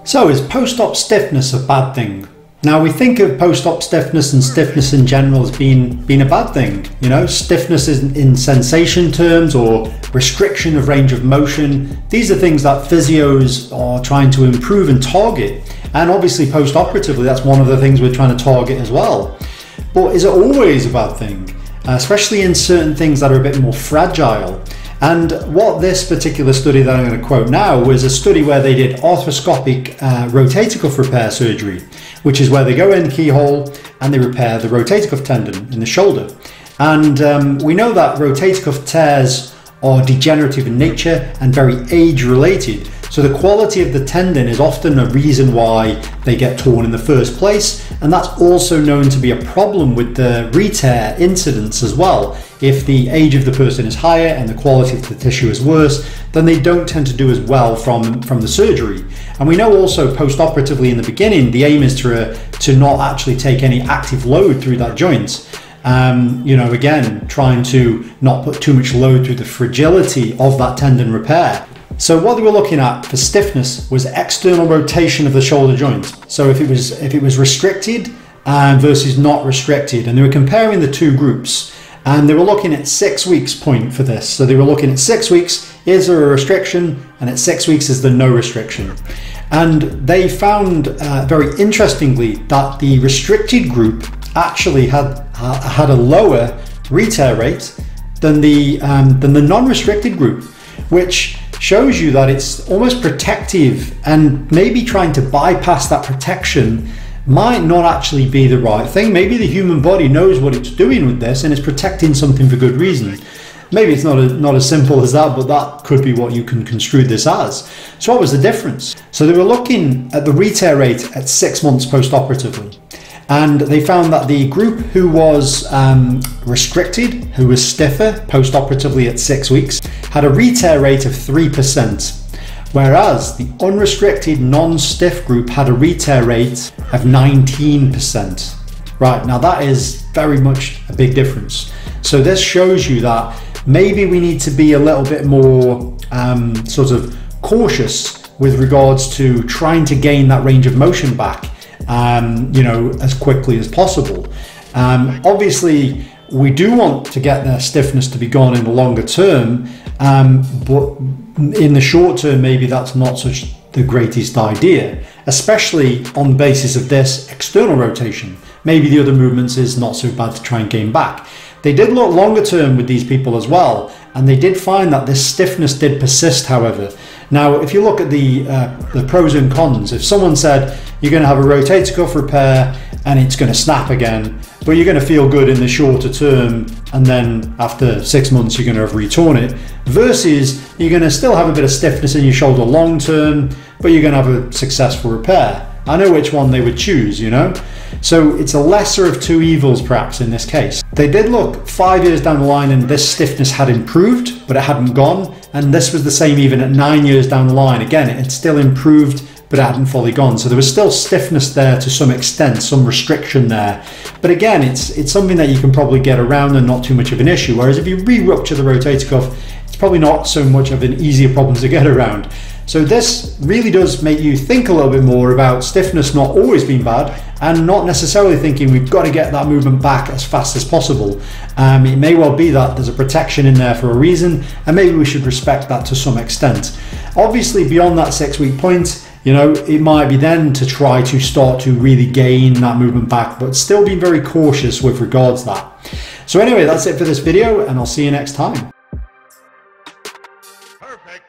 So is post-op stiffness a bad thing? Now we think of post-op stiffness and stiffness in general as being a bad thing. You know, stiffness in sensation terms or restriction of range of motion. These are things that physios are trying to improve and target. And obviously post-operatively, that's one of the things we're trying to target as well. But is it always a bad thing? Especially in certain things that are a bit more fragile. And what this particular study that I'm going to quote now was a study where they did arthroscopic rotator cuff repair surgery, which is where they go in keyhole and they repair the rotator cuff tendon in the shoulder. And we know that rotator cuff tears are degenerative in nature and very age related. So the quality of the tendon is often a reason why they get torn in the first place, and that's also known to be a problem with the re-tear incidence as well. If the age of the person is higher and the quality of the tissue is worse, then they don't tend to do as well from the surgery. And we know also post-operatively in the beginning, the aim is to not actually take any active load through that joint. You know, again, trying to not put too much load through the fragility of that tendon repair. So what they were looking at for stiffness was external rotation of the shoulder joint. So if it was restricted versus not restricted, and they were comparing the two groups, and they were looking at 6 weeks point for this. So they were looking at 6 weeks, is there a restriction? And at 6 weeks is there no restriction? And they found very interestingly that the restricted group actually had a lower re-tear rate than the non-restricted group, which shows you that it's almost protective, and maybe trying to bypass that protection might not actually be the right thing. Maybe the human body knows what it's doing with this and it's protecting something for good reason. Maybe it's not as simple as that, but that could be what you can construe this as. So what was the difference? So they were looking at the re-tear rate at 6 months post-operatively. And they found that the group who was restricted, who was stiffer post-operatively at 6 weeks, had a re-tear rate of 3%, whereas the unrestricted non-stiff group had a re-tear rate of 19%. Right, now that is very much a big difference. So this shows you that maybe we need to be a little bit more sort of cautious with regards to trying to gain that range of motion back, you know, as quickly as possible. Obviously, we do want to get their stiffness to be gone in the longer term, but in the short term, maybe that's not such the greatest idea, especially on the basis of this external rotation. Maybe the other movements is not so bad to try and gain back. They did look longer term with these people as well, and they did find that this stiffness did persist, however. Now, if you look at the pros and cons, if someone said you're going to have a rotator cuff repair and it's going to snap again, but you're going to feel good in the shorter term, and then after 6 months you're going to have retorn it, versus you're going to still have a bit of stiffness in your shoulder long term, but you're going to have a successful repair. I know which one they would choose, you know? So it's a lesser of two evils perhaps in this case. They did look 5 years down the line and this stiffness had improved, but it hadn't gone. And this was the same even at 9 years down the line. Again, it had still improved, but it hadn't fully gone. So there was still stiffness there to some extent, some restriction there. But again, it's something that you can probably get around and not too much of an issue. Whereas if you re-rupture the rotator cuff, it's probably not so much of an easier problem to get around. So this really does make you think a little bit more about stiffness not always being bad, and not necessarily thinking we've got to get that movement back as fast as possible. It may well be that there's a protection in there for a reason, and maybe we should respect that to some extent. Obviously, beyond that 6 week point, you know, it might be then to try to start to really gain that movement back, but still being very cautious with regards to that. So anyway, that's it for this video, and I'll see you next time. Perfect.